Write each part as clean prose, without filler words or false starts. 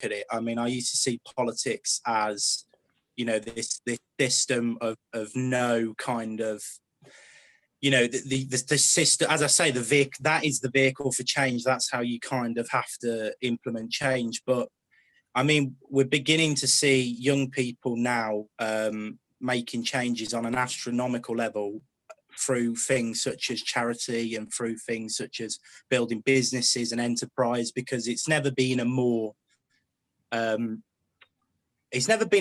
At it. I mean, I used to see politics as, this system of no kind of, the system, as I say, that is the vehicle for change. That's how you kind of have to implement change. But I mean, we're beginning to see young people now making changes on an astronomical level through things such as charity and through things such as building businesses and enterprise, because um, it's never been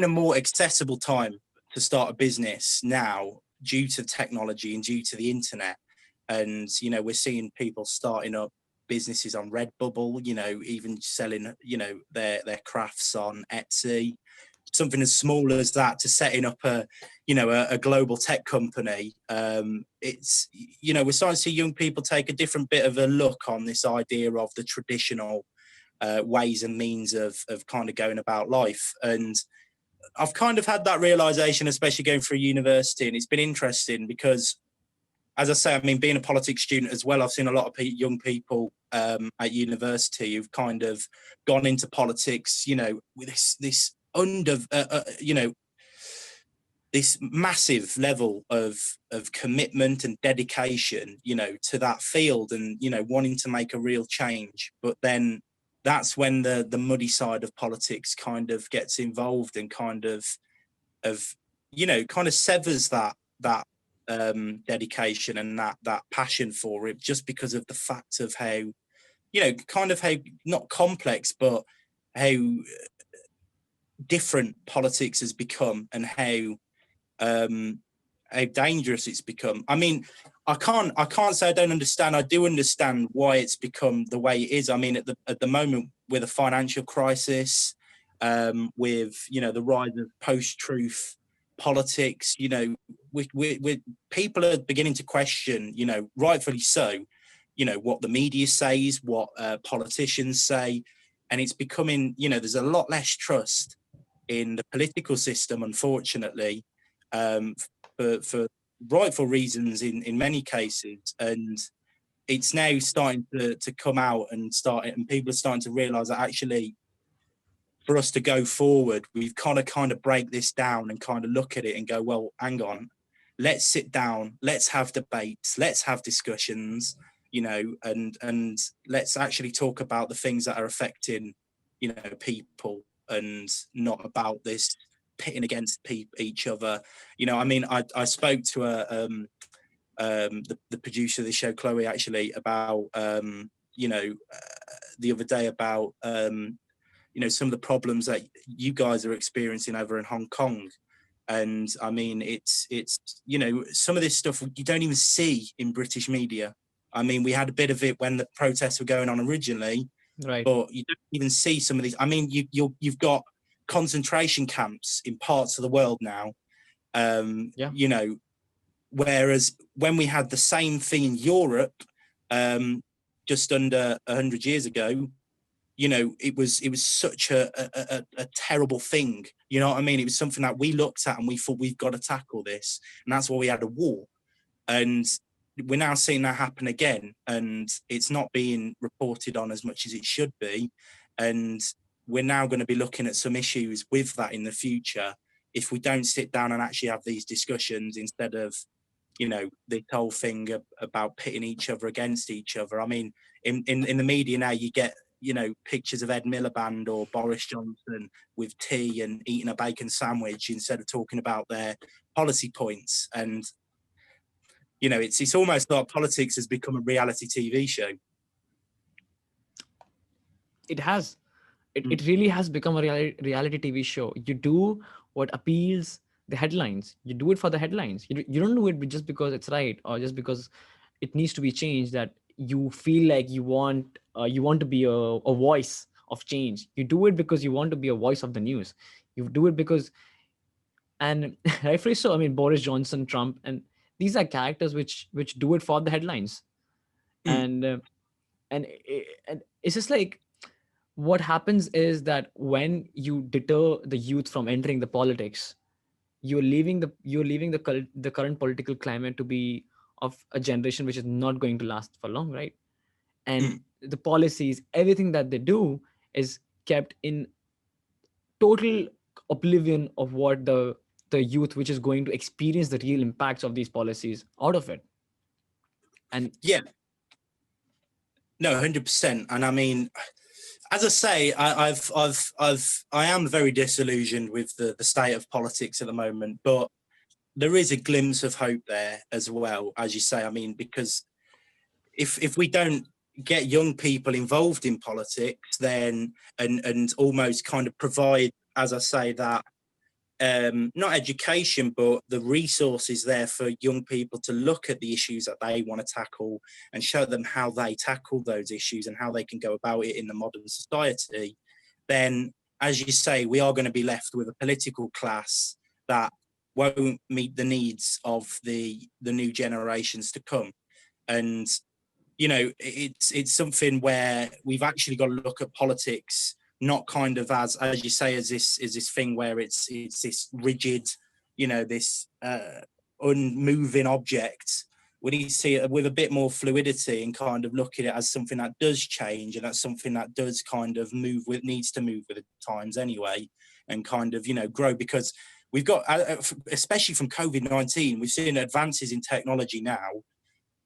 a more accessible time to start a business now, due to technology and due to the internet. And, we're seeing people starting up businesses on Redbubble, even selling, their crafts on Etsy, something as small as that to setting up a global tech company. It's, we're starting to see young people take a different bit of a look on this idea of the traditional ways and means of kind of going about life. And I've kind of had that realization, especially going through university, and it's been interesting because, as I say, I mean, being a politics student as well, I've seen a lot of young people at university who've kind of gone into politics, with this this massive level of commitment and dedication, to that field, and wanting to make a real change. But then that's when the muddy side of politics kind of gets involved and kind of severs that dedication and that passion for it, just because of the fact of how, how not complex, but how different politics has become, and how dangerous it's become. I mean, I can't say I don't understand. I do understand why it's become the way it is. I mean, at the moment, with a financial crisis, with the rise of post-truth politics, we people are beginning to question, rightfully so, what the media says, what politicians say, and it's becoming, there's a lot less trust in the political system, unfortunately, for rightful reasons in many cases. And it's now starting to come out and people are starting to realize that actually, for us to go forward, we've kind of break this down and kind of look at it and go, well, hang on, let's sit down, let's have debates, let's have discussions, and let's actually talk about the things that are affecting, people, and not about this pitting against each other. I mean, I spoke to the producer of the show, Chloe, actually, about the other day about some of the problems that you guys are experiencing over in Hong Kong. And I mean, it's some of this stuff you don't even see in British media. I mean, we had a bit of it when the protests were going on originally, right? But you don't even see some of these. I mean, you've got concentration camps in parts of the world now. Whereas when we had the same thing in Europe, just under 100 years ago, it was such a terrible thing. You know what I mean? It was something that we looked at and we thought, we've got to tackle this. And that's why we had a war. And we're now seeing that happen again. And it's not being reported on as much as it should be. And we're now going to be looking at some issues with that in the future if we don't sit down and actually have these discussions, instead of, this whole thing about pitting each other against each other. I mean, in the media now, you get, pictures of Ed Miliband or Boris Johnson with tea and eating a bacon sandwich, instead of talking about their policy points. And, it's almost like politics has become a reality TV show. It has. It really has become a reality TV show. You do what appeals the headlines. You do it for the headlines. You don't do it just because it's right, or just because it needs to be changed, that you feel like you want to be a voice of change. You do it because you want to be a voice of the news. You do it because, and rightfully so. I mean, Boris Johnson, Trump, and these are characters which do it for the headlines. And it's just like, what happens is that when you deter the youth from entering the politics, you're leaving the current political climate to be of a generation which is not going to last for long, right? And Mm. the policies, everything that they do is kept in total oblivion of what the youth which is going to experience the real impacts of these policies out of it. And Yeah, no, 100%. And I mean, as I say, I am very disillusioned with the state of politics at the moment, but there is a glimpse of hope there as well, as you say. I mean, because if we don't get young people involved in politics, then and almost kind of provide, as I say, that not education, but the resources there for young people to look at the issues that they want to tackle and show them how they tackle those issues and how they can go about it in the modern society, then, as you say, we are going to be left with a political class that won't meet the needs of the new generations to come. And it's something where we've actually got to look at politics not kind of as you say, as this thing where it's this rigid, this unmoving object. We need to see it with a bit more fluidity and kind of look at it as something that does change, and that's something that does kind of needs to move with the times anyway, and kind of grow, because we've got, especially from COVID-19, we've seen advances in technology now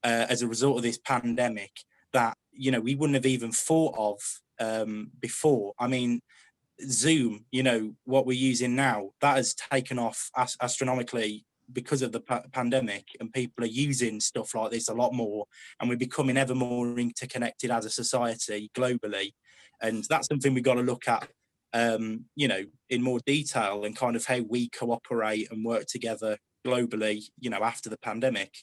as a result of this pandemic that we wouldn't have even thought of before. I mean, Zoom, what we're using now, that has taken off astronomically because of the pandemic, and people are using stuff like this a lot more, and we're becoming ever more interconnected as a society globally. And that's something we've got to look at in more detail, and kind of how we cooperate and work together globally after the pandemic.